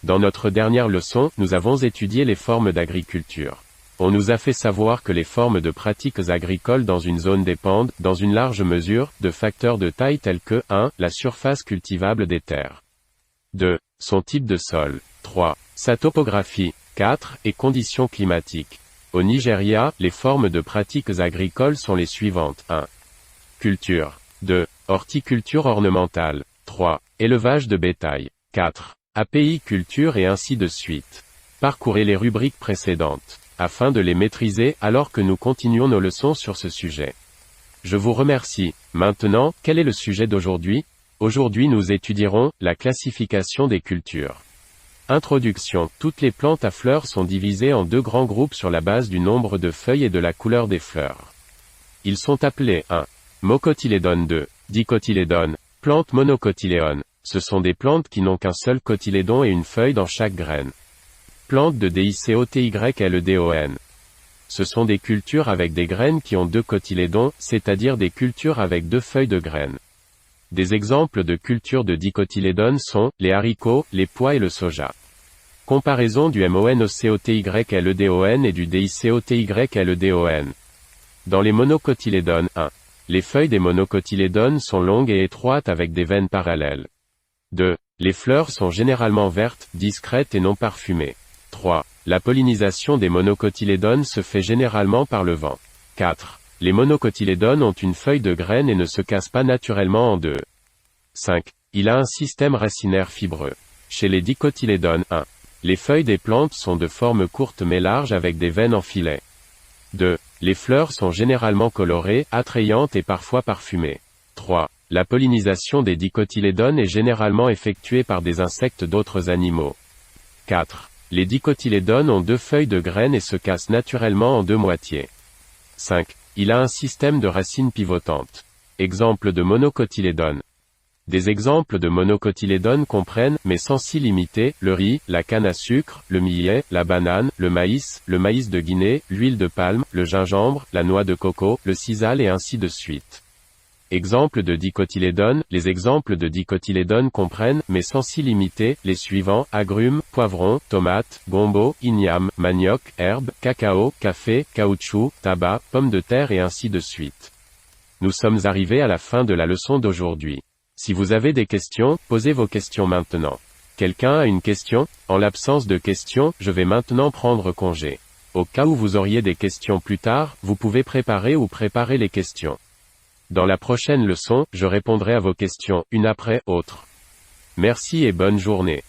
Dans notre dernière leçon, nous avons étudié les formes d'agriculture. On nous a fait savoir que les formes de pratiques agricoles dans une zone dépendent, dans une large mesure, de facteurs de taille tels que 1. La surface cultivable des terres. 2. Son type de sol. 3. Sa topographie. 4. Et conditions climatiques. Au Nigeria, les formes de pratiques agricoles sont les suivantes. 1. Culture. 2. Horticulture ornementale. 3. Élevage de bétail. 4. Apéiculture et ainsi de suite. Parcourez les rubriques précédentes, afin de les maîtriser alors que nous continuons nos leçons sur ce sujet. Je vous remercie. Maintenant, quel est le sujet d'aujourd'hui? Aujourd'hui nous étudierons la classification des cultures. Introduction. Toutes les plantes à fleurs sont divisées en deux grands groupes sur la base du nombre de feuilles et de la couleur des fleurs. Ils sont appelés 1. Mocotylédones. 2. Dicotylédones. Plantes monocotyléones. Ce sont des plantes qui n'ont qu'un seul cotylédon et une feuille dans chaque graine. Plantes de Dicotyledon. Ce sont des cultures avec des graines qui ont deux cotylédons, c'est-à-dire des cultures avec deux feuilles de graines. Des exemples de cultures de dicotylédones sont les haricots, les pois et le soja. Comparaison du monocotyledon et du dicotyledon. Dans les monocotylédones 1. Les feuilles des monocotylédones sont longues et étroites avec des veines parallèles. 2. Les fleurs sont généralement vertes, discrètes et non parfumées. 3. La pollinisation des monocotylédones se fait généralement par le vent. 4. Les monocotylédones ont une feuille de graine et ne se cassent pas naturellement en deux. 5. Il a un système racinaire fibreux. Chez les dicotylédones 1. Les feuilles des plantes sont de forme courte mais large avec des veines en filet. 2. Les fleurs sont généralement colorées, attrayantes et parfois parfumées. 3. La pollinisation des dicotylédones est généralement effectuée par des insectes d'autres animaux. 4. Les dicotylédones ont deux feuilles de graines et se cassent naturellement en deux moitiés. 5. Il a un système de racines pivotantes. Exemple de monocotylédones. Des exemples de monocotylédones comprennent, mais sans s'y limiter, le riz, la canne à sucre, le millet, la banane, le maïs de Guinée, l'huile de palme, le gingembre, la noix de coco, le sisal et ainsi de suite. Exemples de dicotylédones. Les exemples de dicotylédones comprennent, mais sans s'y limiter, les suivants: agrumes, poivrons, tomates, gombo, igname, manioc, herbes, cacao, café, caoutchouc, tabac, pommes de terre et ainsi de suite. Nous sommes arrivés à la fin de la leçon d'aujourd'hui. Si vous avez des questions, posez vos questions maintenant. Quelqu'un a une question? En l'absence de questions, je vais maintenant prendre congé. Au cas où vous auriez des questions plus tard, vous pouvez préparer les questions. Dans la prochaine leçon, je répondrai à vos questions, une après autre. Merci et bonne journée.